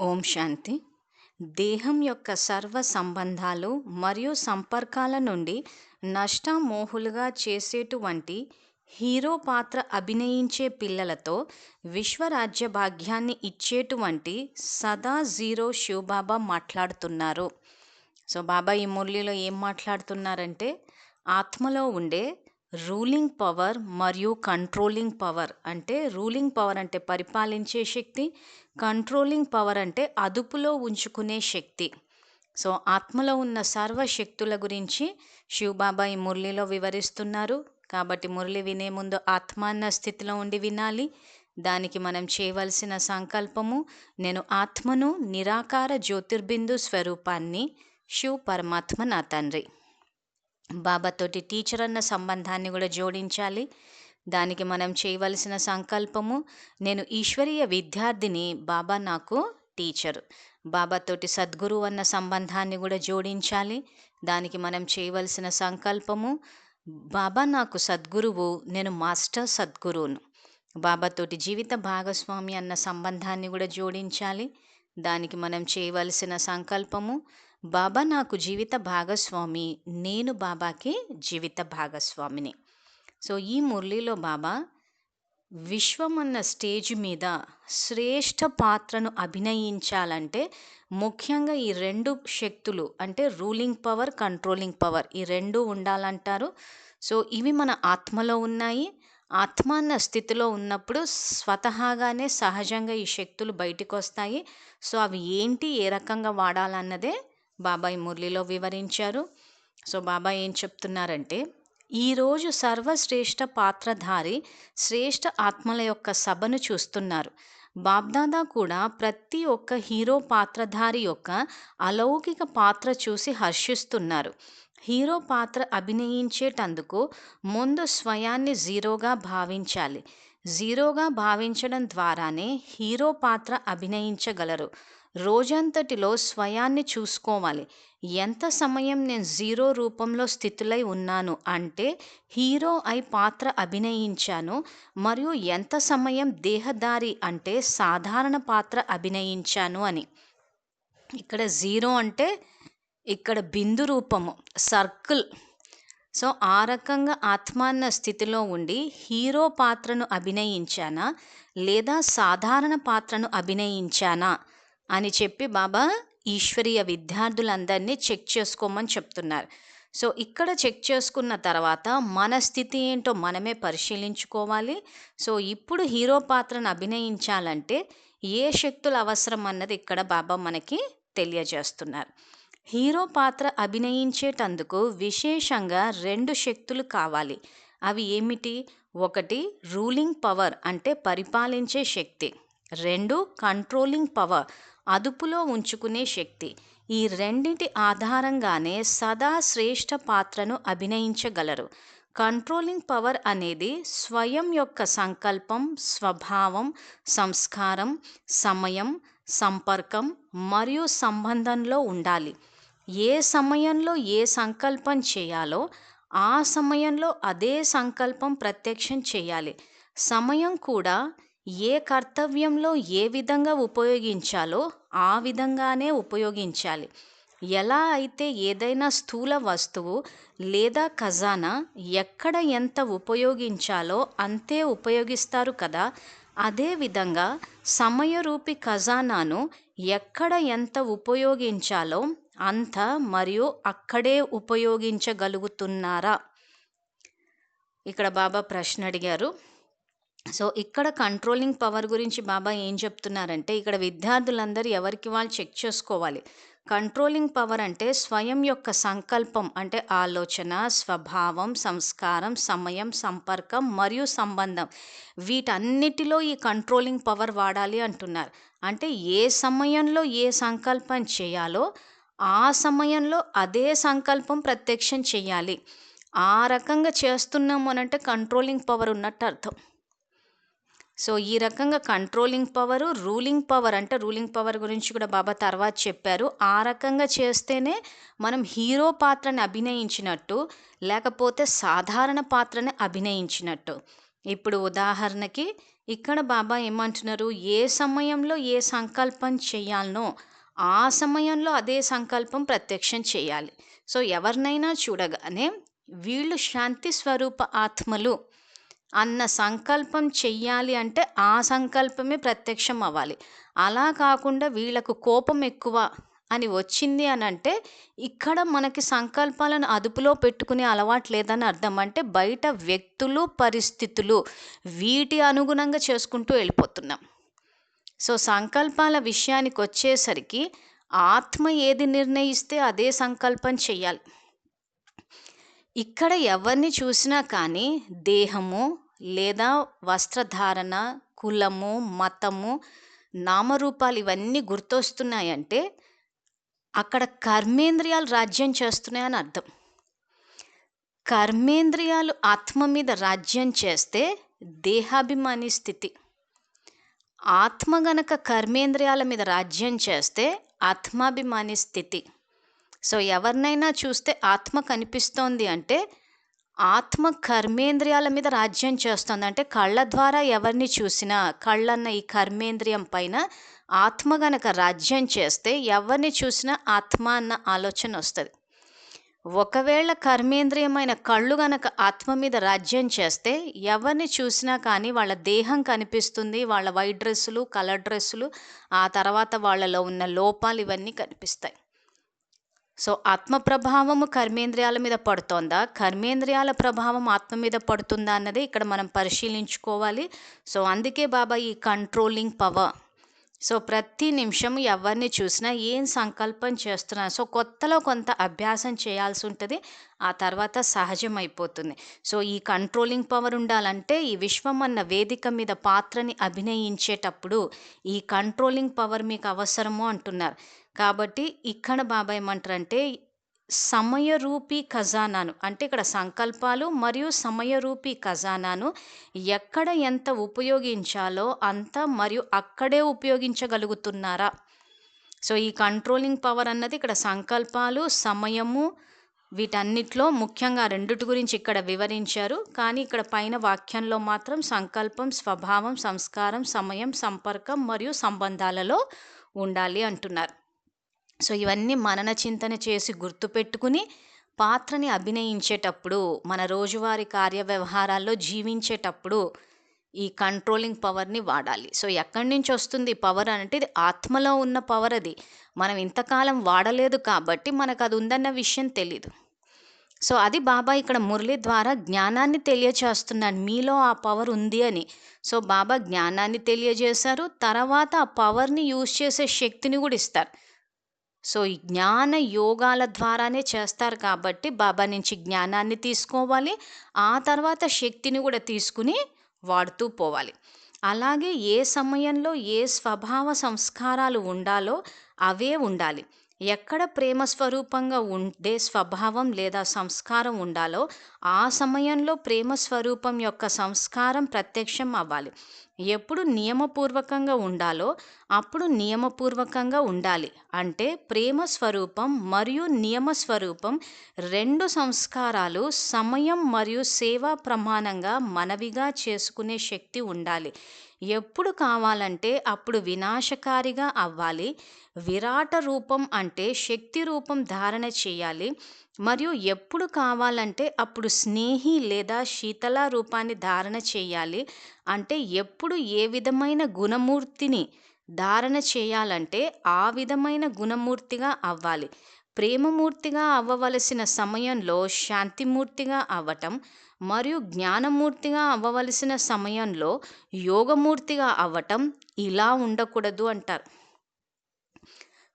ఓం శాంతి. దేహం యొక్క సర్వ సంబంధాలు మరియు సంపర్కాల నుండి నష్టమోహులుగా చేసేటువంటి హీరో పాత్ర అభినయించే పిల్లలతో విశ్వరాజ్య భాగ్యాన్ని ఇచ్చేటువంటి సదా జీరో శివబాబా మాట్లాడుతున్నారు. సో బాబా ఈ మురళిలో ఏం మాట్లాడుతున్నారంటే, ఆత్మలో ఉండే రూలింగ్ పవర్ మరియు కంట్రోలింగ్ పవర్. అంటే రూలింగ్ పవర్ అంటే పరిపాలించే శక్తి, కంట్రోలింగ్ పవర్ అంటే అదుపులో ఉంచుకునే శక్తి. సో ఆత్మలో ఉన్న సర్వ శక్తుల గురించి శివబాబా ఈ మురళిలో వివరిస్తున్నారు. కాబట్టి మురళి వినే ముందు ఆత్మాన్న స్థితిలో ఉండి వినాలి. దానికి మనం చేయవలసిన సంకల్పము, నేను ఆత్మను, నిరాకార జ్యోతిర్బిందు స్వరూపాన్ని, శివ్ పరమాత్మ నా తండ్రి. బాబాతోటి టీచర్ అన్న సంబంధాన్ని కూడా జోడించాలి. దానికి మనం చేయవలసిన సంకల్పము, నేను ఈశ్వరీయ విద్యార్థిని, బాబా నాకు టీచరు. బాబాతోటి సద్గురు అన్న సంబంధాన్ని కూడా జోడించాలి. దానికి మనం చేయవలసిన సంకల్పము, బాబా నాకు సద్గురువు, నేను మాస్టర్ సద్గురువును. బాబాతోటి జీవిత భాగస్వామి అన్న సంబంధాన్ని కూడా జోడించాలి. దానికి మనం చేయవలసిన సంకల్పము, బాబా నాకు జీవిత భాగస్వామి, నేను బాబాకి జీవిత భాగస్వామిని. సో ఈ మురళిలో బాబా విశ్వం అన్న స్టేజ్ మీద శ్రేష్ఠ పాత్రను అభినయించాలంటే ముఖ్యంగా ఈ రెండు శక్తులు అంటే రూలింగ్ పవర్, కంట్రోలింగ్ పవర్, ఈ రెండు ఉండాలంటారు. సో ఇవి మన ఆత్మలో ఉన్నాయి. ఆత్మ అన్న స్థితిలో ఉన్నప్పుడు స్వతహాగానే సహజంగా ఈ శక్తులు బయటికి వస్తాయి. సో అవి ఏంటి, ఏ రకంగా వాడాలన్నదే బాబా ఈ మురళిలో వివరించారు. సో బాబా ఏం చెప్తున్నారంటే, ఈరోజు సర్వశ్రేష్ఠ పాత్రధారి శ్రేష్ఠ ఆత్మల యొక్క సభను చూస్తున్నారు. బాబ్దాదా కూడా ప్రతి ఒక్క హీరో పాత్రధారి యొక్క అలౌకిక పాత్ర చూసి హర్షిస్తున్నారు. హీరో పాత్ర అభినయించేటందుకు ముందు స్వయాన్ని జీరోగా భావించాలి. జీరోగా భావించడం ద్వారానే హీరో పాత్ర అభినయించగలరు. రోజంతటిలో స్వయాన్ని చూసుకోవాలి. ఎంత సమయం నేను జీరో రూపంలో స్థితులై ఉన్నాను అంటే హీరో అయి పాత్ర అభినయించాను, మరియు ఎంత సమయం దేహదారి అంటే సాధారణ పాత్ర అభినయించాను అని. ఇక్కడ జీరో అంటే ఇక్కడ బిందు రూపము, సర్కిల్. సో ఆ రకంగా ఆత్మాన్న స్థితిలో ఉండి హీరో పాత్రను అభినయించానా లేదా సాధారణ పాత్రను అభినయించానా అని చెప్పి బాబా ఈశ్వరీయ విద్యార్థులందరినీ చెక్ చేసుకోమని చెప్తున్నారు. సో ఇక్కడ చెక్ చేసుకున్న తర్వాత మన స్థితి ఏంటో మనమే పరిశీలించుకోవాలి. సో ఇప్పుడు హీరో పాత్రను అభినయించాలంటే ఏ శక్తులు అవసరం అన్నది ఇక్కడ బాబా మనకి తెలియజేస్తున్నారు. హీరో పాత్ర అభినయించేటందుకు విశేషంగా రెండు శక్తులు కావాలి. అవి ఏమిటి? ఒకటి రూలింగ్ పవర్ అంటే పరిపాలించే శక్తి, రెండు కంట్రోలింగ్ పవర్ అదుపులో ఉంచుకునే శక్తి. ఈ రెండింటి ఆధారంగానే సదా శ్రేష్ఠ పాత్రను అభినయించగలరు. కంట్రోలింగ్ పవర్ అనేది స్వయం యొక్క సంకల్పం, స్వభావం, సంస్కారం, సమయం, సంపర్కం మరియు సంబంధంలో ఉండాలి. ఏ సమయంలో ఏ సంకల్పం చేయాలో ఆ సమయంలో అదే సంకల్పం ప్రత్యక్షం చేయాలి. సమయం కూడా ఏ కర్తవ్యంలో ఏ విధంగా ఉపయోగించాలో ఆ విధంగానే ఉపయోగించాలి. ఎలా అయితే ఏదైనా స్థూల వస్తువు లేదా ఖజానా ఎక్కడ ఎంత ఉపయోగించాలో అంతే ఉపయోగిస్తారు కదా, అదేవిధంగా సమయరూపి ఖజానాను ఎక్కడ ఎంత ఉపయోగించాలో అంత మరియు అక్కడే ఉపయోగించగలుగుతున్నారా? ఇక్కడ బాబా ప్రశ్న అడిగారు. సో ఇక్కడ కంట్రోలింగ్ పవర్ గురించి బాబా ఏం చెప్తున్నారంటే, ఇక్కడ విద్యార్థులందరూ ఎవరికి వాళ్ళు చెక్ చేసుకోవాలి. కంట్రోలింగ్ పవర్ అంటే స్వయం యొక్క సంకల్పం అంటే ఆలోచన, స్వభావం, సంస్కారం, సమయం, సంపర్కం మరియు సంబంధం. వీటన్నిటిలో ఈ కంట్రోలింగ్ పవర్ వాడాలి అంటున్నారు. అంటే ఏ సమయంలో ఏ సంకల్పం చేయాలో ఆ సమయంలో అదే సంకల్పం ప్రత్యక్షం చేయాలి. ఆ రకంగా చేస్తున్నాము అనంటే కంట్రోలింగ్ పవర్ ఉన్నట్టు అర్థం. సో ఈ రకంగా కంట్రోలింగ్ పవరు, రూలింగ్ పవర్ అంటే రూలింగ్ పవర్ గురించి కూడా బాబా తర్వాత చెప్పారు. ఆ రకంగా చేస్తేనే మనం హీరో పాత్రని అభినయించినట్టు, లేకపోతే సాధారణ పాత్రని అభినయించినట్టు. ఇప్పుడు ఉదాహరణకి ఇక్కడ బాబా ఏమంటున్నారు, ఏ సమయంలో ఏ సంకల్పం చేయాలనో, ఆ సమయంలో అదే సంకల్పం ప్రత్యక్షం చేయాలి. సో, ఎవరినైనా చూడగానే వీళ్ళు శాంతి స్వరూప ఆత్మలు అన్న సంకల్పం చెయ్యాలి అంటే, ఆ సంకల్పమే ప్రత్యక్షం అవ్వాలి. అలా కాకుండా వీళ్ళకు కోపం ఎక్కువ అని వచ్చింది అనంటే, ఇక్కడ మనకి సంకల్పాలను అదుపులో పెట్టుకునే అలవాటు లేదని అర్థం. అంటే బయట వ్యక్తులు, పరిస్థితులు వీటి అనుగుణంగా చేసుకుంటూ వెళ్ళిపోతున్నాం. సో, సంకల్పాల విషయానికొచ్చేసరికి ఆత్మ ఏది నిర్ణయిస్తే అదే సంకల్పం చెయ్యాలి. ఇక్కడ ఎవరిని చూసినా కానీ దేహము లేదా వస్త్రధారణ, కులము, మతము, నామరూపాలు ఇవన్నీ గుర్తొస్తున్నాయంటే అక్కడ కర్మేంద్రియాలు రాజ్యం చేస్తున్నాయని అర్థం. కర్మేంద్రియాలు ఆత్మ మీద రాజ్యం చేస్తే దేహాభిమాని స్థితి. ఆత్మ గనక కర్మేంద్రియాల మీద రాజ్యం చేస్తే ఆత్మాభిమాని స్థితి. సో, ఎవరినైనా చూస్తే ఆత్మ కనిపిస్తోంది అంటే ఆత్మ కర్మేంద్రియాల మీద రాజ్యం చేస్తుంది. అంటే కళ్ళ ద్వారా ఎవరిని చూసినా కళ్ళన్న ఈ కర్మేంద్రియం పైన ఆత్మ గనక రాజ్యం చేస్తే ఎవరిని చూసినా ఆత్మ అన్న ఆలోచన వస్తుంది. ఒకవేళ కర్మేంద్రియమైన కళ్ళు గనక ఆత్మ మీద రాజ్యం చేస్తే ఎవరిని చూసినా కానీ వాళ్ళ దేహం కనిపిస్తుంది, వాళ్ళ వైట్ డ్రెస్సులు, కలర్ డ్రెస్సులు, ఆ తర్వాత వాళ్ళలో ఉన్న లోపాలు ఇవన్నీ కనిపిస్తాయి. సో, ఆత్మ ప్రభావము కర్మేంద్రియాల మీద పడుతోందా, కర్మేంద్రియాల ప్రభావం ఆత్మ మీద పడుతుందా అన్నది ఇక్కడ మనం పరిశీలించుకోవాలి. సో, అందుకే బాబా ఈ కంట్రోలింగ్ పవర్. సో, ప్రతి నిమిషం ఎవరిని చూసినా ఏం సంకల్పం చేస్తున్నారు. సో, కొత్తలో కొంత అభ్యాసం చేయాల్సి ఉంటుంది. ఆ తర్వాత సహజం అయిపోతుంది. సో, ఈ కంట్రోలింగ్ పవర్ ఉండాలంటే ఈ విశ్వం అన్న వేదిక మీద పాత్రని అభినయించేటప్పుడు ఈ కంట్రోలింగ్ పవర్ మీకు అవసరము అంటున్నారు. కాబట్టి ఇక్కడ బాబా ఏమంటారంటే సమయరూపీ ఖజానాను, అంటే ఇక్కడ సంకల్పాలు మరియు సమయరూపీ ఖజానాను ఎక్కడ ఎంత ఉపయోగించాలో అంత మరియు అక్కడే ఉపయోగించగలుగుతున్నారా. సో, ఈ కంట్రోలింగ్ పవర్ అన్నది ఇక్కడ సంకల్పాలు, సమయము వీటన్నిటిలో ముఖ్యంగా రెండిటి గురించి ఇక్కడ వివరించారు. కానీ ఇక్కడ పైన వాక్యంలో మాత్రం సంకల్పం, స్వభావం, సంస్కారం, సమయం, సంపర్కం మరియు సంబంధాలలో ఉండాలి అంటున్నారు. సో, ఇవన్నీ మనన చింతన చేసి గుర్తుపెట్టుకుని పాత్రని అభినయించేటప్పుడు, మన రోజువారీ కార్యవ్యవహారాల్లో జీవించేటప్పుడు ఈ కంట్రోలింగ్ పవర్ని వాడాలి. సో, ఎక్కడి నుంచి వస్తుంది పవర్ అంటే ఇది ఆత్మలో ఉన్న పవర్. అది మనం ఇంతకాలం వాడలేదు కాబట్టి మనకు అది ఉందన్న విషయం తెలీదు. సో, అది బాబా ఇక్కడ మురళి ద్వారా జ్ఞానాన్ని తెలియచేస్తున్నాడు, మీలో ఆ పవర్ ఉంది అని. సో, బాబా జ్ఞానాన్ని తెలియజేశారు, తర్వాత ఆ పవర్ని యూజ్ చేసే శక్తిని కూడా ఇస్తారు. సో, ఈ జ్ఞాన యోగాల ద్వారానే చేస్తారు కాబట్టి బాబా నుంచి జ్ఞానాన్ని తీసుకోవాలి, ఆ తర్వాత శక్తిని కూడా తీసుకుని వాడుతూ పోవాలి. అలాగే ఏ సమయంలో ఏ స్వభావ సంస్కారాలు ఉండాలో అవే ఉండాలి. ఎక్కడ ప్రేమ స్వరూపంగా ఉండే స్వభావం లేదా సంస్కారం ఉండాలో ఆ సమయంలో ప్రేమ స్వరూపం యొక్క సంస్కారం ప్రత్యక్షం అవ్వాలి. ఎప్పుడు నియమపూర్వకంగా ఉండాలో అప్పుడు నియమపూర్వకంగా ఉండాలి. అంటే ప్రేమ స్వరూపం మరియు నియమ స్వరూపం రెండు సంస్కారాలు సమయం మరియు సేవా ప్రమాణంగా మనవిగా చేసుకునే శక్తి ఉండాలి. ఎప్పుడు కావాలంటే అప్పుడు వినాశకారిగా అవ్వాలి. విరాట రూపం అంటే శక్తి రూపం ధారణ చేయాలి. మరియు ఎప్పుడు కావాలంటే అప్పుడు స్నేహి లేదా శీతల రూపాన్ని ధారణ చేయాలి. అంటే ఎప్పుడు ఏ విధమైన గుణమూర్తిని ధారణ చేయాలంటే ఆ విధమైన గుణమూర్తిగా అవ్వాలి. ప్రేమమూర్తిగా అవ్వవలసిన సమయంలో శాంతిమూర్తిగా అవ్వటం, మరియు జ్ఞానమూర్తిగా అవ్వవలసిన సమయంలో యోగమూర్తిగా అవ్వటం ఇలా ఉండకూడదు అంటారు.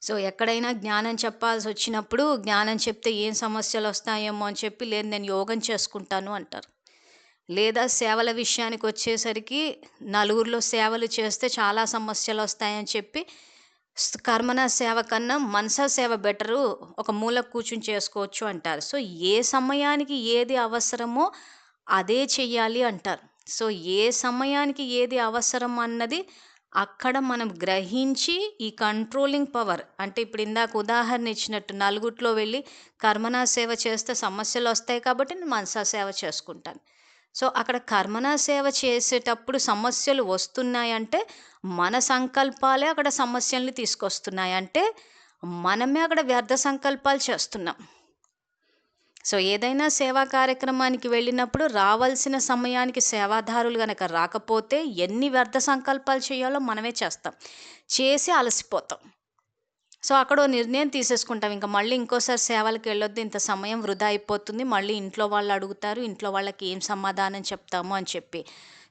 సో, ఎక్కడైనా జ్ఞానం చెప్పాల్సి వచ్చినప్పుడు జ్ఞానం చెప్తే ఏం సమస్యలు వస్తాయేమో అని చెప్పి లేదు నేను యోగం చేసుకుంటాను అంటారు. లేదా సేవల విషయానికి వచ్చేసరికి నలుగురిలో సేవలు చేస్తే చాలా సమస్యలు వస్తాయని చెప్పి కర్మన సేవ కన్నా మనసా సేవ బెటరు, ఒక మూల కూర్చుని చేసుకోవచ్చు అంటారు. సో, ఏ సమయానికి ఏది అవసరమో అదే చెయ్యాలి అంటారు. సో, ఏ సమయానికి ఏది అవసరం అన్నది అక్కడ మనం గ్రహించి ఈ కంట్రోలింగ్ పవర్, అంటే ఇప్పుడు ఇందాక ఉదాహరణ ఇచ్చినట్టు నలుగురిలో వెళ్ళి కర్మనా సేవ చేస్తే సమస్యలు వస్తాయి కాబట్టి నేను మనసా సేవ చేసుకుంటాను. సో, అక్కడ కర్మణా సేవ చేసేటప్పుడు సమస్యలు వస్తున్నాయంటే, మన సంకల్పాలే అక్కడ సమస్యల్ని తీసుకొస్తున్నాయి. అంటే, మనమే అక్కడ వ్యర్థ సంకల్పాలు చేస్తున్నాం. సో, ఏదైనా సేవా కార్యక్రమానికి వెళ్ళినప్పుడు రావాల్సిన సమయానికి సేవాదారులు గనక రాకపోతే, ఎన్ని వ్యర్థ సంకల్పాలు చేయాలో మనమే చేస్తాం. చేసి అలసిపోతాం. సో, అక్కడో నిర్ణయం తీసేసుకుంటాం. ఇంక మళ్ళీ ఇంకోసారి సేవలకెళ్ళొద్దు. ఇంత సమయం వృధా అయిపోతుంది. మళ్ళీ ఇంట్లో వాళ్ళడుగుతారు. ఇంట్లో వాళ్ళకి ఏం సమాధానం చెప్తాము అని చెప్పి.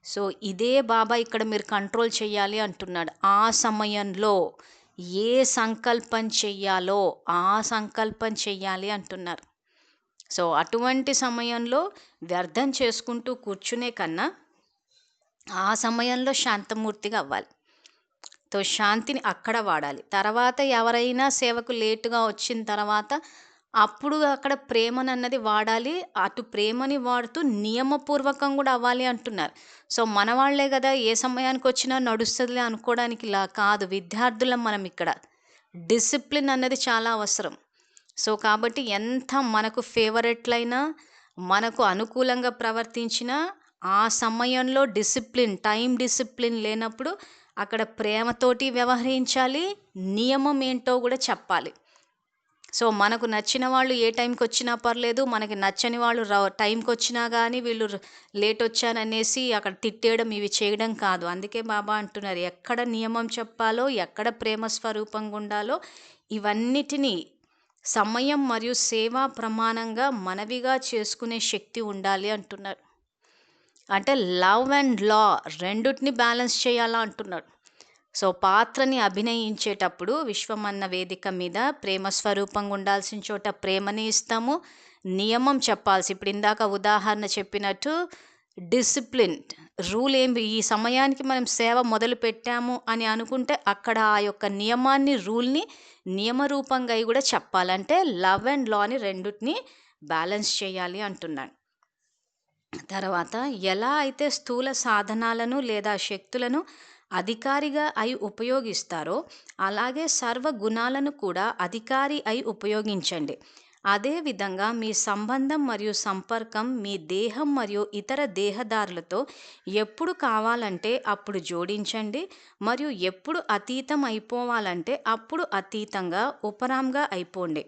సో, ఇదే బాబా ఇక్కడ మీరు కంట్రోల్ చెయ్యాలి అంటున్నాడు. ఆ సమయంలో ఏ సంకల్పం చెయ్యాలో, ఆ సంకల్పం చెయ్యాలి అంటున్నారు. సో, అటువంటి సమయంలో వ్యర్థం చేసుకుంటూ కూర్చునే కన్నా, ఆ సమయంలో శాంతమూర్తిగా అవ్వాలి. శాంతిని అక్కడ వాడాలి. తర్వాత ఎవరైనా సేవకు లేట్‌గా వచ్చిన తర్వాత, అప్పుడు అక్కడ ప్రేమనన్నది వాడాలి. అటు ప్రేమని వాడుతూ నియమపూర్వకం గూడా అవ్వాలి అంటున్నారు. సో, మనవాళ్ళే గదా! ఏ సమయానికొచ్చినా నడుస్తదిలే అనుకోవడానికిలా కాదు. విద్యార్థులం మనమిక్కడ. డిసిప్లిన్ అన్నది చాలా అవసరం. సో, కాబట్టి ఎంత మనకు ఫేవరెట్‌లైనా, మనకు అనుకూలంగా ప్రవర్తించినా, ఆ సమయంలో టైమ్ డిసిప్లిన్ లేనప్పుడు అక్కడ ప్రేమతోటి వ్యవహరించాలి. నియమం ఏంటో గూడా చెప్పాలి. సో, మనకు నచ్చిన వాళ్ళు ఏ టైంకొచ్చినా పర్లేదు. మనకి నచ్చని వాళ్ళు టైంకొచ్చినా గానీ వీళ్ళు లేటొచ్చారనేసి అక్కడ తిట్టేయడం, ఇవి చేయడం కాదు. అందుకే బాబా అంటున్నారు, ఎక్కడ నియమం చెప్పాలో, ఎక్కడ ప్రేమ స్వరూపంగుండాలో ఇవన్నిటిని సమయం మరియు సేవా ప్రమాణంగా మనవిగా చేసుకునే శక్తి ఉండాలి అంటున్నారు. అంటే లవ్ అండ్ లా రెండిటిని బ్యాలెన్స్ చేయాలా అంటున్నాడు. సో, పాత్రని అభినయించేటప్పుడు విశ్వమన్న వేదిక మీద ప్రేమ స్వరూపంగా ఉండాల్సిన చోట ప్రేమని ఇస్తాము. నియమం చెప్పాల్సి ఇప్పుడు ఇందాక ఉదాహరణ చెప్పినట్టు డిసిప్లిన్ రూల్ ఈ సమయానికి మనం సేవ మొదలుపెట్టాము అని అనుకుంటే అక్కడ ఆ యొక్క నియమాన్ని, రూల్‌ని నియమరూపంగా అయి గూడా చెప్పాలంటే లవ్ అండ్ లాని రెండిటిని బ్యాలెన్స్ చేయాలి అంటున్నాడు. తర్వాత ఎలా అయితే స్థూల సాధనాలను లేదా శక్తులను అధికారిగా అయి ఉపయోగిస్తారో, అలాగే సర్వ గుణాలను కూడా అధికారి అయి ఉపయోగించండి. అదేవిధంగా మీ సంబంధం మరియు సంపర్కం మీ దేహం మరియు ఇతర దేహదారులతో ఎప్పుడు కావాలంటే అప్పుడు జోడించండి, మరియు ఎప్పుడు అతీతం అయిపోవాలంటే అప్పుడు అతీతంగా ఉపరాంగా అయిపోండి.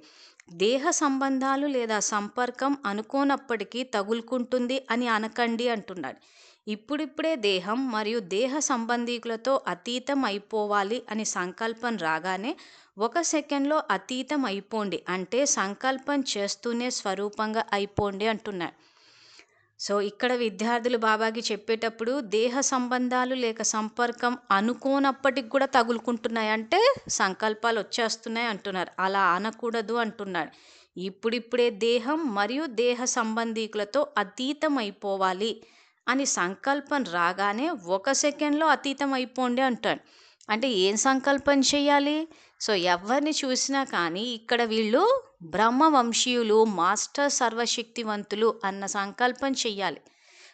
దేహ సంబంధాలు లేదా సంపర్కం అనుకోనప్పటికీ తగులుకుంటుంది అని అనకండి అంటున్నాడు. ఇప్పుడిప్పుడే దేహం మరియు దేహ సంబంధీకులతో అతీతం అయిపోవాలి అని సంకల్పం రాగానే 1 సెకండ్‌లో అతీతం అయిపోండి. అంటే సంకల్పం చేస్తూనే స్వరూపంగా అయిపోండి అంటున్నాడు. సో, ఇక్కడ విద్యార్థులు బాబాకి చెప్పేటప్పుడు దేహ సంబంధాలు లేక సంపర్కం అనుకోనప్పటికి కూడా తగులుకుంటున్నాయి. అంటే సంకల్పాలు వచ్చేస్తున్నాయి అంటున్నారు. అలా అనకూడదు అంటున్నాడు. ఇప్పుడిప్పుడే దేహం మరియు దేహ సంబంధీకులతో అతీతం అయిపోవాలి అని సంకల్పం రాగానే 1 సెకండ్‌లో అతీతం అయిపోండి అంటాడు. అంటే ఏం సంకల్పం చేయాలి? సో, ఎవరిని చూసినా కానీ ఇక్కడ వీళ్ళు బ్రహ్మవంశీయులు, మాస్టర్ సర్వశక్తివంతులు అన్న సంకల్పం చెయ్యాలి.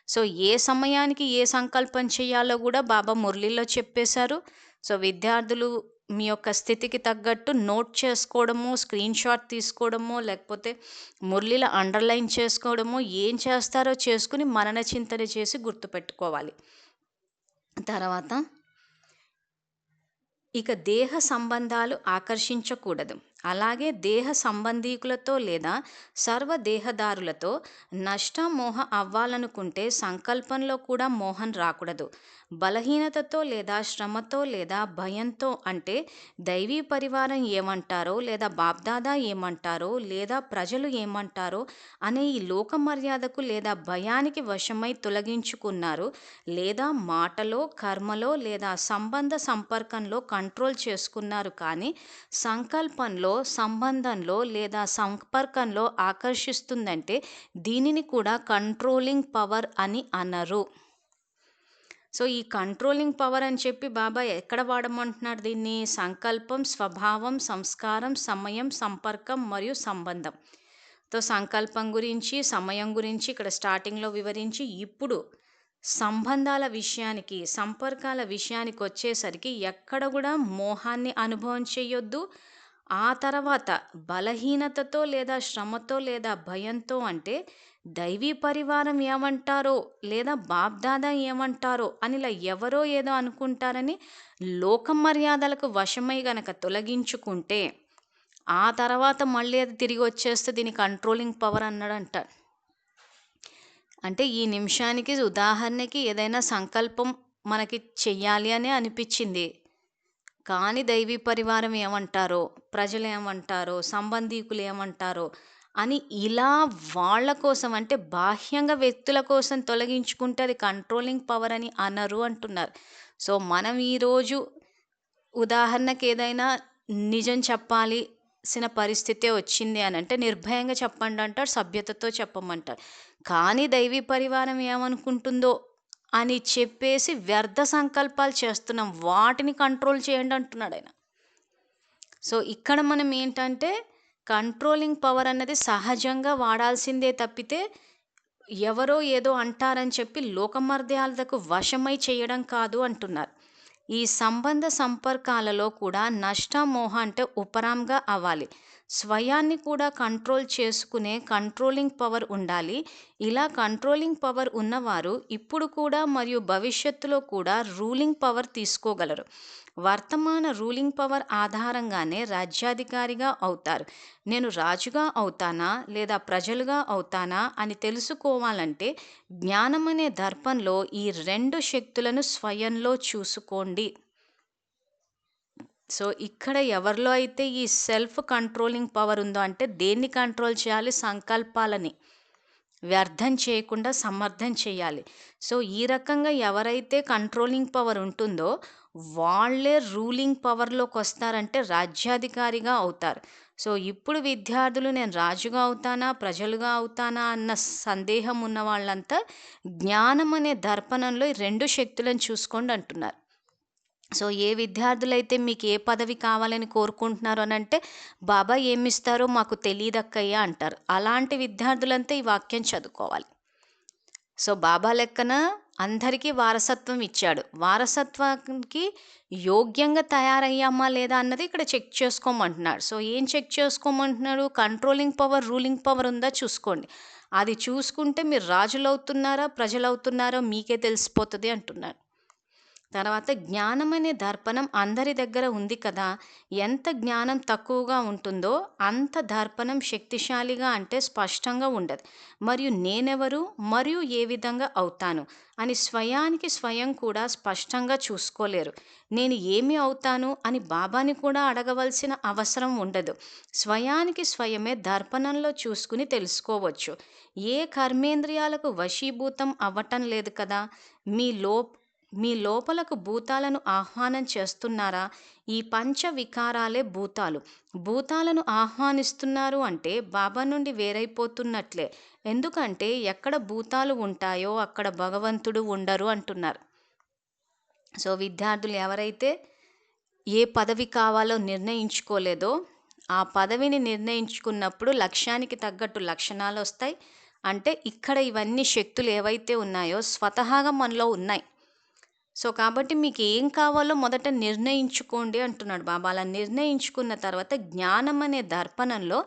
సో, ఏ సమయానికి ఏ సంకల్పం చేయాలో గూడా బాబా మురళిలో చెప్పేశారు. సో, విద్యార్థులు మీ యొక్క స్థితికి తగ్గట్టు నోట్ చేసుకోవడమో, స్క్రీన్‌షాట్ తీసుకోవడమో, లేకపోతే మురళిలో అండర్‌లైన్ చేసుకోవడమో, ఏం చేస్తారో చేసుకొని మనన చింతన చేసి గుర్తుపెట్టుకోవాలి. తర్వాత ఇక దేహ సంబంధాలు ఆకర్షించకూడదు. అలాగే దేహ సంబంధీకులతో లేదా సర్వ దేహదారులతో నష్టమోహ అవ్వాలనుకుంటే సంకల్పంలో కూడా మోహం రాకూడదు. బలహీనతతో లేదా శ్రమతో లేదా భయంతో అంటే దైవీ పరివారం ఏమంటారో లేదా బాప్దాదా ఏమంటారో లేదా ప్రజలు ఏమంటారో అనే ఈ లోక మర్యాదకు లేదా భయానికి వశమై తొలగించుకున్నారు, లేదా మాటలో, కర్మలో లేదా సంబంధ సంపర్కంలో కంట్రోల్ చేసుకున్నారు కానీ సంకల్పంలో, సంబంధంలో లేదా సంపర్కంలో ఆకర్షిస్తుందంటే దీనిని కూడా కంట్రోలింగ్ పవర్ అని అనరు. సో, ఈ కంట్రోలింగ్ పవర్ అని చెప్పి బాబా ఎక్కడ వాడమంటున్నాడు దీన్ని? సంకల్పం, స్వభావం, సంస్కారం, సమయం, సంపర్కం మరియు సంబంధం. సంకల్పం గురించి, సమయం గురించి ఇక్కడ స్టార్టింగ్‌లో వివరించి, ఇప్పుడు సంబంధాల విషయానికి, సంపర్కాల విషయానికి వచ్చేసరికి ఎక్కడ కూడా మోహాన్ని అనుభవం చేయొద్దు. ఆ తర్వాత బలహీనతతో లేదా శ్రమతో లేదా భయంతో అంటే దైవీ పరివారం ఏమంటారో లేదా బాబ్దాదా ఏమంటారో అని ఇలా ఎవరో ఏదో అనుకుంటారని లోక మర్యాదలకు వశమై గనక తొలగించుకుంటే ఆ తర్వాత మళ్ళీ అది తిరిగి వచ్చేస్తే దీని కంట్రోలింగ్ పవర్ అన్నాడంట. అంటే ఈ నిమిషానికి ఉదాహరణకి ఏదైనా సంకల్పం మనకి చెయ్యాలి అని అనిపించింది. కానీ దైవీ పరివారం ఏమంటారో, ప్రజలు ఏమంటారో, సంబంధీకులు ఏమంటారో అని ఇలా వాళ్ళ కోసం అంటే బాహ్యంగా వ్యక్తుల కోసం తొలగించుకుంటే అది కంట్రోలింగ్ పవర్ అని అనరు అంటున్నారు. సో మనం ఈరోజు ఉదాహరణకి ఏదైనా నిజం చెప్పాల్సిన పరిస్థితే వచ్చింది అని అంటే నిర్భయంగా చెప్పండి అంటారు, సభ్యతతో చెప్పమంటారు. కానీ దైవీ పరివారం ఏమనుకుంటుందో అని చెప్పేసి వ్యర్థ సంకల్పాలు చేస్తున్నాం, వాటిని కంట్రోల్ చేయండి అంటున్నాడు ఆయన. సో ఇక్కడ మనం ఏంటంటే కంట్రోలింగ్ పవర్ అన్నది సహజంగా వాడాల్సిందే తప్పితే ఎవరో ఏదో అంటారని చెప్పి లోకమర్యాదకు వశమై చేయడం కాదు అంటున్నారు. ఈ సంబంధ సంపర్కాలలో కూడా నష్టమోహ అంటే ఉపరాంగా అవ్వాలి. స్వయాన్ని కూడా కంట్రోల్ చేసుకునే కంట్రోలింగ్ పవర్ ఉండాలి. ఇలా కంట్రోలింగ్ పవర్ ఉన్నవారు ఇప్పుడు కూడా మరియు భవిష్యత్తులో కూడా రూలింగ్ పవర్ తీసుకోగలరు. వర్తమాన రూలింగ్ పవర్ ఆధారంగానే రాజ్యాధికారిగా అవుతారు. నేను రాజుగా అవుతానా లేదా ప్రజలుగా అవుతానా అని తెలుసుకోవాలంటే జ్ఞానం అనే దర్పంలో ఈ రెండు శక్తులను స్వయంలో చూసుకోండి. సో ఇక్కడ ఎవరిలో అయితే ఈ సెల్ఫ్ కంట్రోలింగ్ పవర్ ఉందో అంటే దేన్ని కంట్రోల్ చేయాలి? సంకల్పాలని వ్యర్థం చేయకుండా సమర్థం చేయాలి. సో ఈ రకంగా ఎవరైతే కంట్రోలింగ్ పవర్ ఉంటుందో వాళ్ళే రూలింగ్ పవర్లోకి వస్తారంటే రాజ్యాధికారిగా అవుతారు. సో ఇప్పుడు విద్యార్థులు నేను రాజుగా అవుతానా ప్రజలుగా అవుతానా అన్న సందేహం ఉన్న వాళ్ళంతా జ్ఞానం అనే దర్పణంలో ఈ రెండు శక్తులను చూసుకోండి అంటున్నారు. సో ఏ విద్యార్థులైతే మీకు ఏ పదవి కావాలని కోరుకుంటున్నారు అని అంటే బాబా ఏమిస్తారో మాకు తెలియదక్కయ్యా అంటారు. అలాంటి విద్యార్థులంతా ఈ వాక్యం చదువుకోవాలి. సో బాబా లెక్కన అందరికీ వారసత్వం ఇచ్చాడు. వారసత్వానికి యోగ్యంగా తయారయ్యామా లేదా అన్నది ఇక్కడ చెక్ చేసుకోమంటున్నాడు. సో ఏం చెక్ చేసుకోమంటున్నాడు? కంట్రోలింగ్ పవర్ రూలింగ్ పవర్ ఉందా చూసుకోండి. అది చూసుకుంటే మీరు రాజులు అవుతున్నారా ప్రజలు అవుతున్నారో మీకే తెలిసిపోతుంది అంటున్నాడు. తర్వాత జ్ఞానం అనే దర్పణం అందరి దగ్గర ఉంది కదా. ఎంత జ్ఞానం తక్కువగా ఉంటుందో అంత దర్పణం శక్తిశాలిగా అంటే స్పష్టంగా ఉండదు. మరియు నేనెవరు మరియు ఏ విధంగా అవుతాను అని స్వయానికి స్వయం కూడా స్పష్టంగా చూసుకోలేరు. నేను ఏమి అవుతాను అని బాబాని కూడా అడగవలసిన అవసరం ఉండదు. స్వయానికి స్వయమే దర్పణంలో చూసుకుని తెలుసుకోవచ్చు. ఏ కర్మేంద్రియాలకు వశీభూతం అవ్వటం లేదు కదా. మీ లోపలకు భూతాలను ఆహ్వానం చేస్తున్నారా? ఈ పంచ వికారాలే భూతాలు. భూతాలను ఆహ్వానిస్తున్నారు అంటే బాబా నుండి వేరైపోతున్నట్లే. ఎందుకంటే ఎక్కడ భూతాలు ఉంటాయో అక్కడ భగవంతుడు ఉండరు అంటున్నారు. సో విద్యార్థులు ఎవరైతే ఏ పదవి కావాలో నిర్ణయించుకోలేదో ఆ పదవిని నిర్ణయించుకున్నప్పుడు లక్ష్యానికి తగ్గట్టు లక్షణాలు వస్తాయి. అంటే ఇక్కడ ఇవన్నీ శక్తులు ఏవైతే ఉన్నాయో స్వతహాగా మనలో ఉన్నాయి. సో కాబట్టి మీకు ఏం కావాలో మొదట నిర్ణయించుకోండి అంటున్నాడు బాబా. అలా నిర్ణయించుకున్న తర్వాత జ్ఞానం అనే దర్పణంలో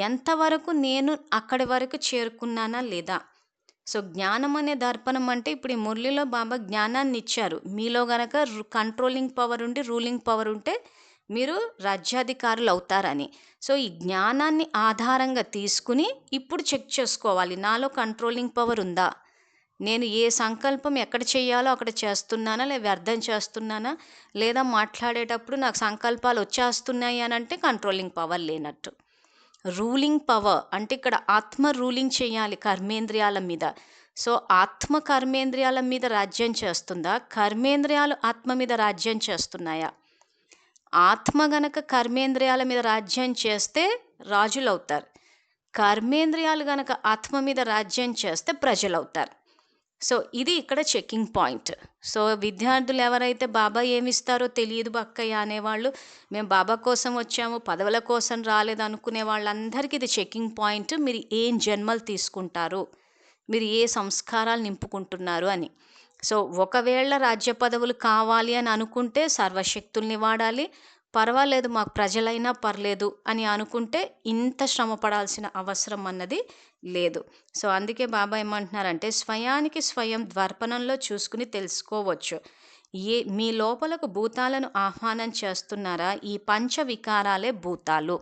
ఎంతవరకు నేను అక్కడి వరకు చేరుకున్నానా లేదా. సో జ్ఞానం అనే దర్పణం అంటే ఇప్పుడు ఈ మురళిలో బాబా జ్ఞానాన్ని ఇచ్చారు. మీలో గనక కంట్రోలింగ్ పవర్ ఉండి రూలింగ్ పవర్ ఉంటే మీరు రాజ్యాధికారులు అవుతారని. సో ఈ జ్ఞానాన్ని ఆధారంగా తీసుకుని ఇప్పుడు చెక్ చేసుకోవాలి, నాలో కంట్రోలింగ్ పవర్ ఉందా, నేను ఏ సంకల్పం ఎక్కడ చేయాలో అక్కడ చేస్తున్నానా లేదా వ్యర్థం చేస్తున్నానా, లేదా మాట్లాడేటప్పుడు నాకు సంకల్పాలు వచ్చేస్తున్నాయి అని అంటే కంట్రోలింగ్ పవర్ లేనట్టు. రూలింగ్ పవర్ అంటే ఇక్కడ ఆత్మ రూలింగ్ చేయాలి కర్మేంద్రియాల మీద. సో ఆత్మ కర్మేంద్రియాల మీద రాజ్యం చేస్తుందా, కర్మేంద్రియాలు ఆత్మ మీద రాజ్యం చేస్తున్నాయా? ఆత్మ గనక కర్మేంద్రియాల మీద రాజ్యం చేస్తే రాజులు అవుతారు, కర్మేంద్రియాలు గనక ఆత్మ మీద రాజ్యం చేస్తే ప్రజలు అవుతారు. సో ఇది ఇక్కడ చెకింగ్ పాయింట్. సో విద్యార్థులు ఎవరైతే బాబా ఏమిస్తారో తెలియదు బక్కయ్య అనేవాళ్ళు, మేము బాబా కోసం వచ్చాము పదవుల కోసం రాలేదు అనుకునే వాళ్ళందరికీ ఇది చెకింగ్ పాయింట్. మీరు ఏం జన్మలు తీసుకుంటారు, మీరు ఏ సంస్కారాలు నింపుకుంటున్నారు అని. సో ఒకవేళ రాజ్య పదవులు కావాలి అని అనుకుంటే సర్వశక్తుల్ని వాడాలి, పర్వాలేదు మాకు ప్రజలైనా పర్లేదు అని అనుకుంటే ఇంత శ్రమ పడాల్సిన అవసరం అన్నది లేదు. సో, అందుకే బాబా ఏమంటున్నారంటే, స్వయానికి స్వయం దర్పణంలో చూసుకుని తెలుసుకోవచ్చు. మీ లోపలకు భూతాలను ఆహ్వానం చేస్తున్నారా? ఈ పంచ వికారాలే భూతాలు.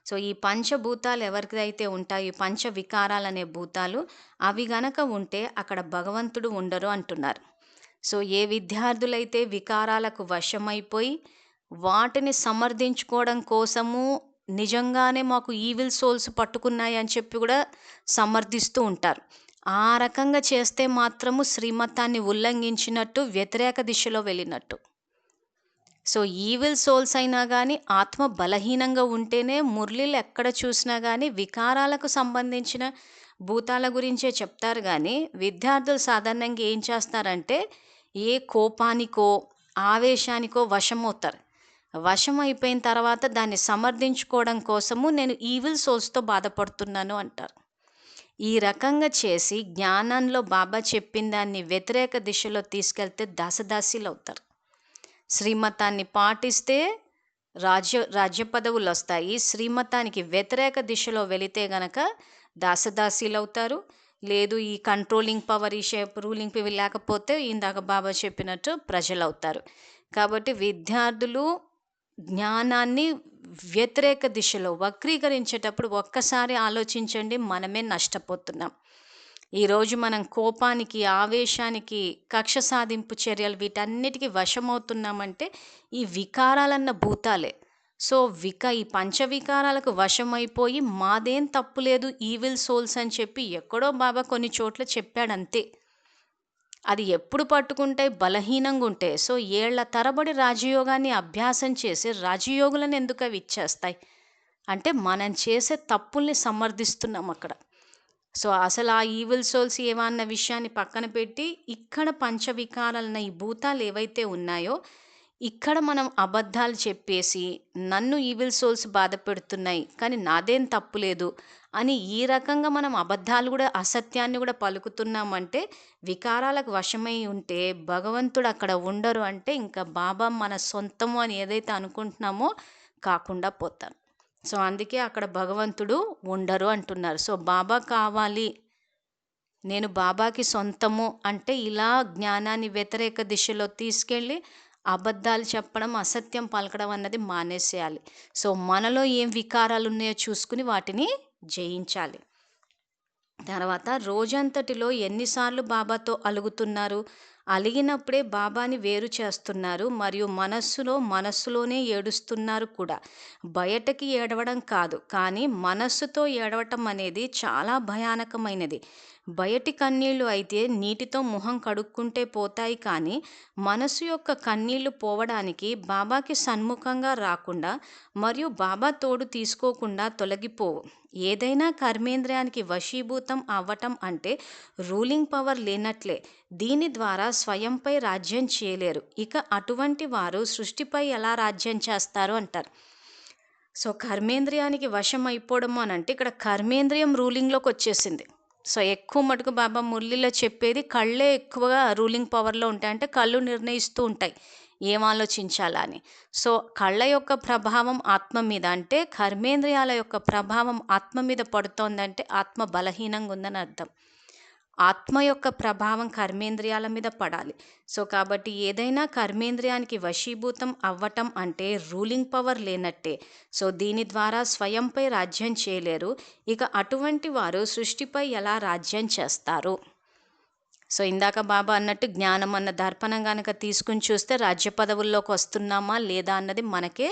సో, ఈ పంచభూతాలు ఎవరికైతే ఉంటాయో, ఈ పంచ వికారాలనే భూతాలు, అవి గనక ఉంటే అక్కడ భగవంతుడు ఉండరు అంటున్నారు. సో, ఏ విద్యార్థులైతే వికారాలకు వశమైపోయి వాటిని సమర్థించుకోవడం కోసము నిజంగానే మాకు ఈవిల్ సోల్స్ పట్టుకున్నాయి అని చెప్పి కూడా సమర్థిస్తూ ఉంటారు. ఆ రకంగా చేస్తే మాత్రము శ్రీమతాన్ని ఉల్లంఘించినట్టు, వ్యతిరేక దిశలో వెళ్ళినట్టు. సో, ఈవిల్ సోల్స్ అయినా గానీ ఆత్మ బలహీనంగా ఉంటేనే మురళీలు ఎక్కడ చూసినా గానీ వికారాలకు సంబంధించిన భూతాల గురించే చెప్తారు గానీ, విద్యార్థులు సాధారణంగా ఏం చేస్తారంటే, ఏ కోపానికో, ఆవేశానికో వశమవుతారు. వశం అయిపోయిన తర్వాత దాన్ని సమర్థించుకోవడం కోసము నేను ఈవిల్ సోల్స్‌తో బాధపడుతున్నాను అంటారు. ఈ రకంగా చేసి జ్ఞానంలో బాబా చెప్పిన దాన్ని వ్యతిరేక దిశలో తీసుకెళ్తే దాసదాసీలవుతారు. శ్రీమతాన్ని పాటిస్తే రాజ్య పదవులొస్తాయి. శ్రీమతానికి వ్యతిరేక దిశలో వెళితే గనక దాసదాసీలవుతారు. లేదు ఈ కంట్రోలింగ్ పవర్, ఈ రూలింగ్ పవర్ లేకపోతే ఇందాక బాబా చెప్పినట్టు ప్రజలవుతారు. కాబట్టి విద్యార్థులు జ్ఞానాన్ని వ్యతిరేక దిశలో వక్రీకరించేటప్పుడు ఒక్కసారి ఆలోచించండి, మనమే నష్టపోతున్నాం. ఈరోజు మనం కోపానికి, ఆవేశానికి, కక్ష సాధింపు చర్యలు వీటన్నిటికీ వశమవుతున్నామంటే ఈ వికారాలన్న భూతాలే. సో, ఈ పంచవికారాలకు వశమైపోయి మాదేం తప్పు లేదు, ఈవిల్ సోల్స్ అని చెప్పి ఎక్కడో బాబా కొన్ని చోట్ల చెప్పాడంతే. అది ఎప్పుడు పట్టుకుంటాయి? బలహీనంగా ఉంటే. సో, ఏళ్ల తరబడి రాజయోగాన్ని అభ్యాసం చేసి రాజయోగులను ఎందుకు అవి ఇచ్చేస్తాయి? అంటే మనం చేసే తప్పుల్ని సమర్థిస్తున్నాం అక్కడ. సో, అసలు ఆ ఈవిల్ సోల్స్ ఏవన్న విషయాన్ని పక్కన పెట్టి, ఇక్కడ పంచవికారాలన్న ఈ భూతాలు ఏవైతే ఉన్నాయో, ఇక్కడ మనం అబద్ధాలు చెప్పేసి, నన్ను ఈవిల్ సోల్స్ బాధ పెడుతున్నాయి, కానీ నాదేం తప్పు లేదు అని ఈ రకంగా మనం అబద్ధాలు కూడా, అసత్యాన్ని కూడా పలుకుతున్నామంటే, వికారాలకు వశమై ఉంటే భగవంతుడు అక్కడ ఉండరు అంటే, ఇంకా బాబా మన సొంతము అని ఏదైతే అనుకుంటున్నామో కాకుండా పోతారు. సో, అందుకే అక్కడ భగవంతుడు ఉండరు అంటున్నారు. సో, బాబా కావాలి, నేను బాబాకి సొంతము అంటే ఇలా జ్ఞానాన్ని వ్యతిరేక దిశలో తీసుకెళ్ళి అబద్ధాలు చెప్పడం, అసత్యం పలకడం అన్నది మానేసేయాలి. సో, మనలో ఏం వికారాలు ఉన్నాయో చూసుకుని వాటిని జయించాలి. తర్వాత రోజంతటిలో ఎన్నిసార్లు బాబాతో అలుగుతున్నారు? అలిగినప్పుడే బాబాని వేరు చేస్తున్నారు మరియు మనస్సులోనే ఏడుస్తున్నారు కూడా. బయటకి ఏడవడం కాదు, కానీ మనస్సుతో ఏడవటం అనేది చాలా భయానకమైనది. బయటి కన్నీళ్లు అయితే నీటితో మొహం కడుక్కుంటే పోతాయి, కానీ మనసు యొక్క కన్నీళ్లు పోవడానికి బాబాకి సన్ముఖంగా రాకుండా మరియు బాబా తోడు తీసుకోకుండా తొలగిపోవు. ఏదైనా కర్మేంద్రియానికి వశీభూతం అవ్వటం అంటే రూలింగ్ పవర్ లేనట్లే. దీని ద్వారా స్వయంపై రాజ్యం చేయలేరు. ఇక అటువంటి వారు సృష్టిపై ఎలా రాజ్యం చేస్తారు అంటారు. సో, కర్మేంద్రియానికి వశం అయిపోవడం అని అంటే ఇక్కడ కర్మేంద్రియం రూలింగ్లోకి వచ్చేసింది. సో, ఎక్కువ మటుకు బాబా మురళిలో చెప్పేది కళ్ళే ఎక్కువగా రూలింగ్ పవర్లో ఉంటాయి. అంటే కళ్ళు నిర్ణయిస్తూ ఉంటాయి ఏం ఆలోచించాలా అని. సో, కళ్ళ యొక్క ప్రభావం ఆత్మ మీద, అంటే కర్మేంద్రియాల యొక్క ప్రభావం ఆత్మ మీద పడుతోందంటే ఆత్మ బలహీనంగా ఉందని అర్థం. ఆత్మ యొక్క ప్రభావం కర్మేంద్రియాల మీద పడాలి. సో, కాబట్టి ఏదైనా కర్మేంద్రియానికి వశీభూతం అవ్వటం అంటే రూలింగ్ పవర్ లేనట్టే. సో, దీని ద్వారా స్వయంపై రాజ్యం చేయలేరు. ఇక అటువంటి వారు సృష్టిపై ఎలా రాజ్యం చేస్తారు? సో, ఇందాక బాబా అన్నట్టు జ్ఞానం అన్న దర్పణం కనుక తీసుకుని చూస్తే రాజ్య పదవుల్లోకి వస్తున్నామా లేదా అన్నది మనకే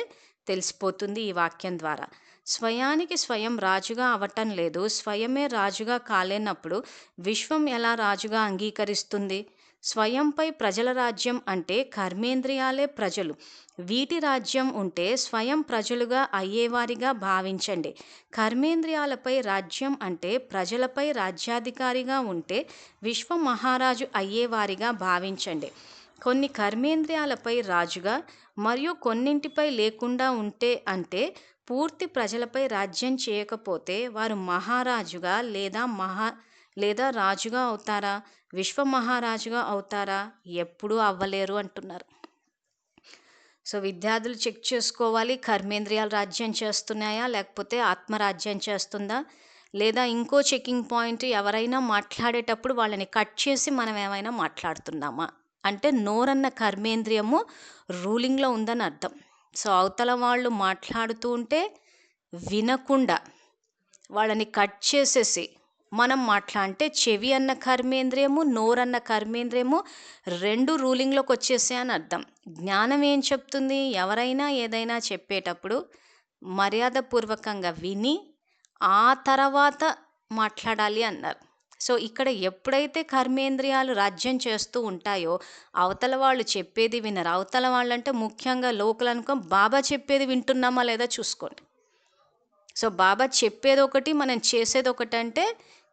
తెలిసిపోతుంది ఈ వాక్యం ద్వారా. స్వయానికి స్వయం రాజుగా అవ్వటం లేదు. స్వయమే రాజుగా కాలేనప్పుడు విశ్వం ఎలా రాజుగా అంగీకరిస్తుంది? స్వయంపై ప్రజల రాజ్యం అంటే కర్మేంద్రియాలే ప్రజలు. వీటి రాజ్యం ఉంటే స్వయం ప్రజలుగా అయ్యేవారిగా భావించండి. కర్మేంద్రియాలపై రాజ్యం అంటే ప్రజలపై రాజ్యాధికారిగా ఉంటే విశ్వ మహారాజు అయ్యేవారిగా భావించండి. కొన్ని కర్మేంద్రియాలపై రాజుగా మరియు కొన్నింటిపై లేకుండా ఉంటే అంటే పూర్తి ప్రజలపై రాజ్యం చేయకపోతే వారు మహారాజుగా లేదా రాజుగా అవుతారా? విశ్వ మహారాజుగా అవుతారా? ఎప్పుడూ అవ్వలేరు అంటున్నారు. సో విద్యార్థులు చెక్ చేసుకోవాలి, కర్మేంద్రియాలు రాజ్యం చేస్తున్నాయా లేకపోతే ఆత్మరాజ్యం చేస్తుందా. లేదా ఇంకో చెకింగ్ పాయింట్, ఎవరైనా మాట్లాడేటప్పుడు వాళ్ళని కట్ చేసి మనం ఏమైనా మాట్లాడుతున్నామా అంటే నోరన్న కర్మేంద్రియము రూలింగ్లో ఉందని అర్థం. సో అవతల వాళ్ళు మాట్లాడుతూ ఉంటే వినకుండా వాళ్ళని కట్ చేసేసి మనం అంటే చెవి అన్న కర్మేంద్రియము, నోరన్న కర్మేంద్రియము రెండు రూలింగ్లోకి వచ్చేసే అని అర్థం. జ్ఞానం ఏం చెప్తుంది, ఎవరైనా ఏదైనా చెప్పేటప్పుడు మర్యాదపూర్వకంగా విని ఆ తర్వాత మాట్లాడాలి అన్నారు. సో ఇక్కడ ఎప్పుడైతే కర్మేంద్రియాలు రాజ్యం చేస్తూ ఉంటాయో అవతల వాళ్ళు చెప్పేది వినరు. అవతల వాళ్ళంటే ముఖ్యంగా లోకల్ అనుకో, బాబా చెప్పేది వింటున్నామా లేదా చూసుకోండి. సో బాబా చెప్పేది ఒకటి, మనం చేసేది ఒకటి. అంటే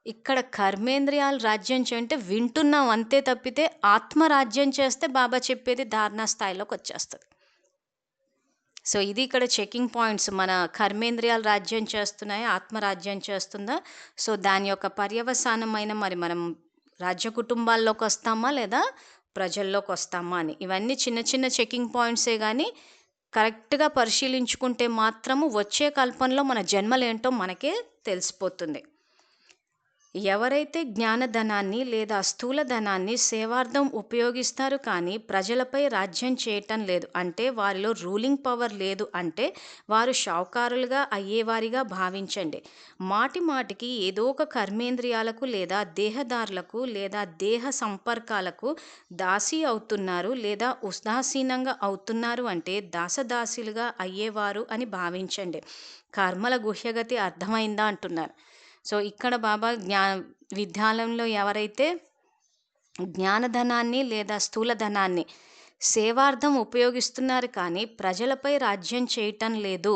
ఇక్కడ కర్మేంద్రియాలు రాజ్యం అంటే వింటున్నాం అంతే తప్పితే ఆత్మ రాజ్యం చేస్తే బాబా చెప్పేది ధారణా స్థాయిలోకి వచ్చేస్తుంది. సో ఇది ఇక్కడ చెకింగ్ పాయింట్స్. మన కర్మేంద్రియాలు రాజ్యం చేస్తున్నాయా, ఆత్మ రాజ్యం చేస్తుందా. సో దాని యొక్క పర్యవసానమైన మరి మనం రాజ్య కుటుంబాల్లోకి వస్తామా లేదా ప్రజల్లోకి వస్తామా అని, ఇవన్నీ చిన్న చిన్న చెకింగ్ పాయింట్సే. కానీ కరెక్ట్గా పరిశీలించుకుంటే మాత్రము వచ్చే కల్పనలో మన జన్మలేంటో మనకే తెలిసిపోతుంది. ఎవరైతే జ్ఞానధనాన్ని లేదా స్థూల ధనాన్ని సేవార్థం ఉపయోగిస్తారు కానీ ప్రజలపై రాజ్యం చేయటం లేదు అంటే వారిలో రూలింగ్ పవర్ లేదు అంటే వారు షావుకారులుగా అయ్యేవారిగా భావించండి. మాటి మాటికి ఏదో ఒక కర్మేంద్రియాలకు లేదా దేహదారులకు లేదా దేహ సంపర్కాలకు దాసి అవుతున్నారు లేదా ఉదాసీనంగా అవుతున్నారు అంటే దాసదాసులుగా అయ్యేవారు అని భావించండి. కర్మల గుహ్యగతి అర్థమైందా అంటున్నారు. సో ఇక్కడ బాబా విద్యాలయంలో ఎవరైతే జ్ఞానధనాన్ని లేదా స్థూల ధనాన్ని సేవార్థం ఉపయోగిస్తున్నారు కానీ ప్రజలపై రాజ్యం చేయటం లేదు.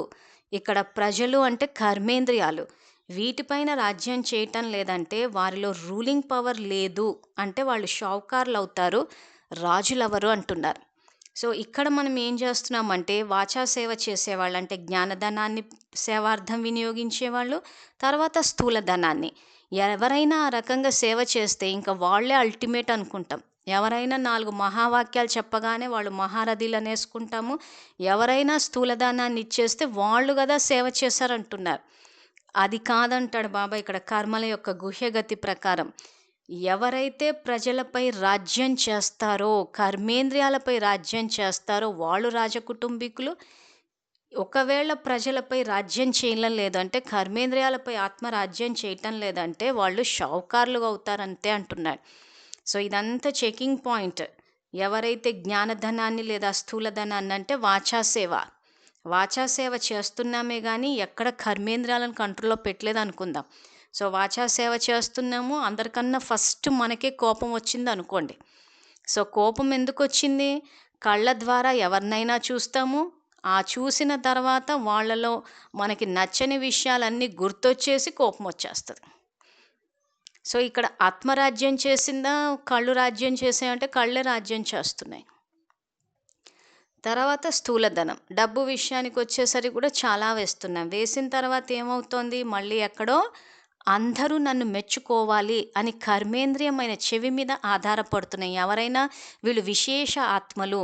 ఇక్కడ ప్రజలు అంటే కర్మేంద్రియాలు, వీటిపైన రాజ్యం చేయటం లేదంటే వారిలో రూలింగ్ పవర్ లేదు అంటే వాళ్ళు షావుకారులు అవుతారు, రాజులెవరు అంటున్నారు. సో ఇక్కడ మనం ఏం చేస్తున్నామంటే వాచా సేవ చేసేవాళ్ళు అంటే జ్ఞానధనాన్ని సేవార్థం వినియోగించేవాళ్ళు, తర్వాత స్థూల ధనాన్ని. ఎవరైనా ఆ రకంగా సేవ చేస్తే ఇంకా వాళ్ళే అల్టిమేట్ అనుకుంటాం. ఎవరైనా 4 మహావాక్యాలు చెప్పగానే వాళ్ళు మహారథీలు అనేసుకుంటాము. ఎవరైనా స్థూలదానాన్ని ఇచ్చేస్తే వాళ్ళు కదా సేవ చేశారంటున్నారు. అది కాదంటాడు బాబా ఇక్కడ కర్మల యొక్క గుహ్యగతి ప్రకారం. ఎవరైతే ప్రజలపై రాజ్యం చేస్తారో, కర్మేంద్రియాలపై రాజ్యం చేస్తారో వాళ్ళు రాజకుటుంబీకులు. ఒకవేళ ప్రజలపై రాజ్యం చేయడం లేదంటే కర్మేంద్రియాలపై ఆత్మరాజ్యం చేయటం లేదంటే వాళ్ళు షావుకారులుగా అవుతారంతే అంటున్నాడు. సో ఇదంతా చెకింగ్ పాయింట్. ఎవరైతే జ్ఞానధనాన్ని లేదా స్థూల ధనాన్ని అంటే వాచాసేవ చేస్తున్నామే కానీ ఎక్కడ కర్మేంద్రియాలను కంట్రోల్లో పెట్టలేదు అనుకుందాం. సో వాచాసేవ చేస్తున్నాము, అందరికన్నా ఫస్ట్ మనకే కోపం వచ్చింది అనుకోండి. సో కోపం ఎందుకు వచ్చింది, కళ్ళ ద్వారా ఎవరినైనా చూస్తాము, ఆ చూసిన తర్వాత వాళ్ళలో మనకి నచ్చని విషయాలన్నీ గుర్తొచ్చేసి కోపం వచ్చేస్తుంది. సో ఇక్కడ ఆత్మరాజ్యం చేసిందా, కళ్ళు రాజ్యం చేసాయంటే కళ్ళే రాజ్యం చేస్తున్నాయి. తర్వాత స్థూలధనం, డబ్బు విషయానికి వచ్చేసరికి కూడా చాలా వేస్తున్నాం. వేసిన తర్వాత ఏమవుతోంది, మళ్ళీ ఎక్కడో అందరూ నన్ను మెచ్చుకోవాలి అని కర్మేంద్రియమైన చెవి మీద ఆధారపడుతున్నాయి. ఎవరైనా వీళ్ళు విశేష ఆత్మలు,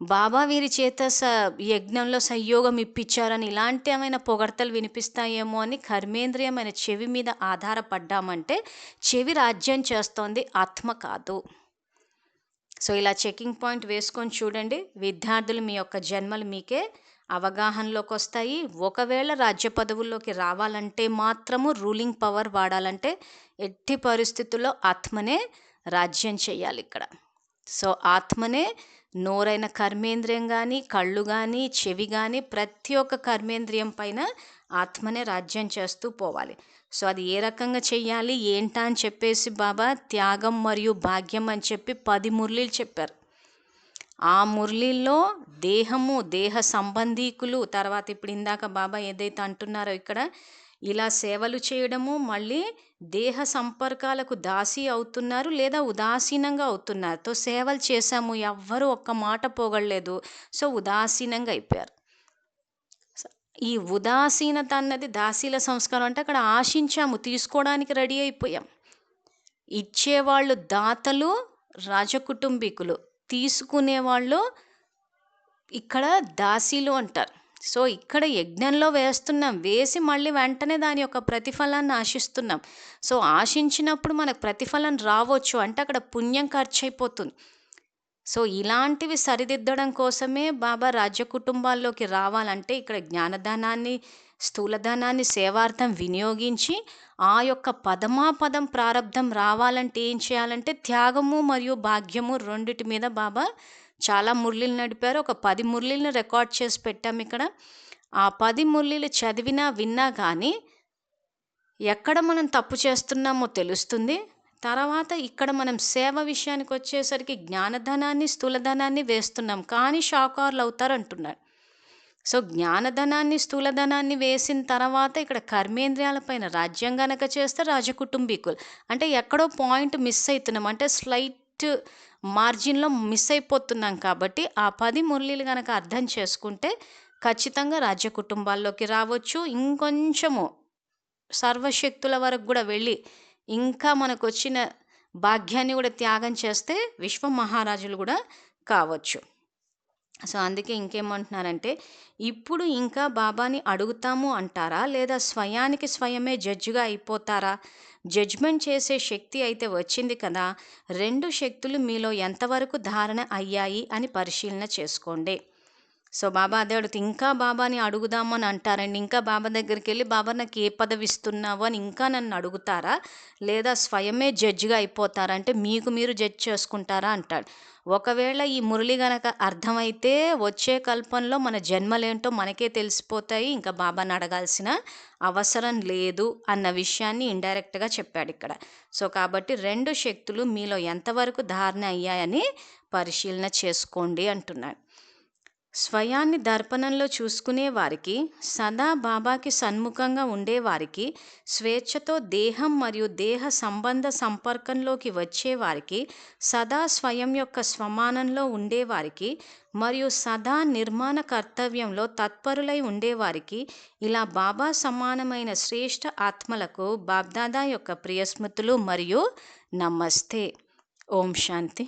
బాబా వీరి చేత యజ్ఞంలో సంయోగం ఇప్పించారని ఇలాంటి ఏమైనా పొగడ్తలు వినిపిస్తాయేమో అని కర్మేంద్రియమైన చెవి మీద ఆధారపడ్డామంటే చెవి రాజ్యం చేస్తోంది, ఆత్మ కాదు. సో ఇలా చెకింగ్ పాయింట్ వేసుకొని చూడండి. విద్యార్థులు మీ యొక్క జన్మలు మీకే అవగాహనలోకి వస్తాయి. ఒకవేళ రాజ్య పదవుల్లోకి రావాలంటే మాత్రము రూలింగ్ పవర్ వాడాలంటే ఎట్టి పరిస్థితుల్లో ఆత్మనే రాజ్యం చేయాలి ఇక్కడ. సో ఆత్మనే నోరైన కర్మేంద్రియం కానీ, కళ్ళు కానీ, చెవి కానీ ప్రతి ఒక్క కర్మేంద్రియం పైన ఆత్మనే రాజ్యం చేస్తూ పోవాలి. సో అది ఏ రకంగా చెయ్యాలి ఏంటా అని చెప్పేసి బాబా త్యాగం మరియు భాగ్యం అని చెప్పి 10 మురళీలు చెప్పారు. ఆ మురళీల్లో దేహము, దేహ సంబంధీకులు, తర్వాత ఇప్పుడు ఇందాక బాబా ఏదైతే అంటున్నారో ఇక్కడ ఇలా సేవలు చేయడము, మళ్ళీ దేహ సంపర్కాలకు దాసి అవుతున్నారు లేదా ఉదాసీనంగా అవుతున్నారు. తో సేవలు చేశాము, ఎవ్వరూ ఒక్క మాట పోగొడలేదు, సో ఉదాసీనంగా అయిపోయారు. ఈ ఉదాసీనత అన్నది దాసీల సంస్కారం అంటే అక్కడ ఆశించాము, తీసుకోవడానికి రెడీ అయిపోయాం. ఇచ్చేవాళ్ళు దాతలు రాజకుటుంబీకులు, తీసుకునేవాళ్ళు ఇక్కడ దాసీలు అంటారు. సో, ఇక్కడ యజ్ఞంలో వేస్తున్నాం. వేసి మళ్ళీ వెంటనే దాని యొక్క ప్రతిఫలాన్ని ఆశిస్తున్నాం. సో, ఆశించినప్పుడు మనకు ప్రతిఫలం రావచ్చు. అంటే అక్కడ పుణ్యం ఖర్చయిపోతుంది. సో, ఇలాంటివి సరిదిద్దడం కోసమే బాబా రాజ్య కుటుంబాల్లోకి రావాలంటే ఇక్కడ జ్ఞానదానాన్ని, స్థూలధనాన్ని సేవార్థం వినియోగించి ఆ యొక్క పదమాపదం ప్రారబ్ధం రావాలంటే ఏం చేయాలంటే త్యాగము మరియు భాగ్యము రెండిటి మీద బాబా చాలా మురళీలు నడిపారు. ఒక 10 మురళీలను రికార్డ్ చేసి పెట్టాము ఇక్కడ. ఆ 10 మురళీలు చదివినా, విన్నా కానీ ఎక్కడ మనం తప్పు చేస్తున్నామో తెలుస్తుంది. తర్వాత ఇక్కడ మనం సేవ విషయానికొచ్చేసరికి జ్ఞానధనాన్ని, స్థూలధనాన్ని వేస్తున్నాం. కానీ షావుకారులవుతారంటున్నారు. సో, జ్ఞానధనాన్ని, స్థూలధనాన్ని వేసిన తర్వాత ఇక్కడ కర్మేంద్రియాలపైన రాజ్యం గనక చేస్తే రాజకుటుంబీకులు. అంటే ఎక్కడో పాయింట్ మిస్ అయితున్నాం. అంటే స్లైట్ మార్జిన్‌లో మిస్ అయిపోతున్నాం కాబట్టి, ఆ 10 మురళీలు గనక అర్థం చేసుకుంటే ఖచ్చితంగా రాజ్య కుటుంబాల్లోకి రావచ్చు. ఇంకొంచెము సర్వశక్తుల వరకు గూడా వెళ్ళి, ఇంకా మనకొచ్చిన భాగ్యాన్ని గూడా త్యాగం చేస్తే విశ్వ మహారాజులు గూడా కావచ్చు. సో, అందుకే ఇంకేమంటున్నారంటే, ఇప్పుడు ఇంకా బాబాని అడుగుతాము అంటారా? లేదా స్వయానికి స్వయమే జడ్జిగా అయిపోతారా? జడ్జ్‌మెంట్ చేసే శక్తి అయితే వచ్చింది కదా! 2 శక్తులు మీలో ఎంతవరకు ధారణ అయ్యాయి అని పరిశీలన చేసుకోండి. సో, బాబా అదే ఇంకా బాబాని అడుగుదాము అని అంటారండి. ఇంకా బాబా దగ్గరికెళ్ళి, బాబా నాకు ఏ పదవి ఇస్తున్నావు అని ఇంకా నన్ను అడుగుతారా? లేదా స్వయమే జడ్జిగా అయిపోతారా? అంటే మీకు మీరు జడ్జ్ చేసుకుంటారా అంటాడు. ఒకవేళ ఈ మురళి గనక అర్థమైతే వచ్చే కల్పంలో మన జన్మలేంటో మనకే తెలిసిపోతాయి. ఇంకా బాబాని అడగాల్సిన అవసరం లేదు అన్న విషయాన్ని ఇండైరెక్ట్‌గా చెప్పాడిక్కడ. సో, కాబట్టి 2 శక్తులు మీలో ఎంతవరకు ధారణ అయ్యాయని పరిశీలన చేసుకోండి అంటున్నాడు. స్వయాన్ని దర్పణంలో చూసుకునే వారికి, సదా బాబాకి సన్ముఖంగా ఉండేవారికి, స్వేచ్ఛతో దేహం మరియు దేహ సంబంధ సంపర్కంలోకి వచ్చేవారికి, సదా స్వయం యొక్క స్వమానంలో ఉండేవారికి మరియు సదా నిర్మాణ కర్తవ్యంలో తత్పరులై ఉండేవారికి, ఇలా బాబా సమానమైన శ్రేష్ఠ ఆత్మలకు బాబ్దాదా యొక్క ప్రియస్మృతులు మరియు నమస్తే. ఓం శాంతి.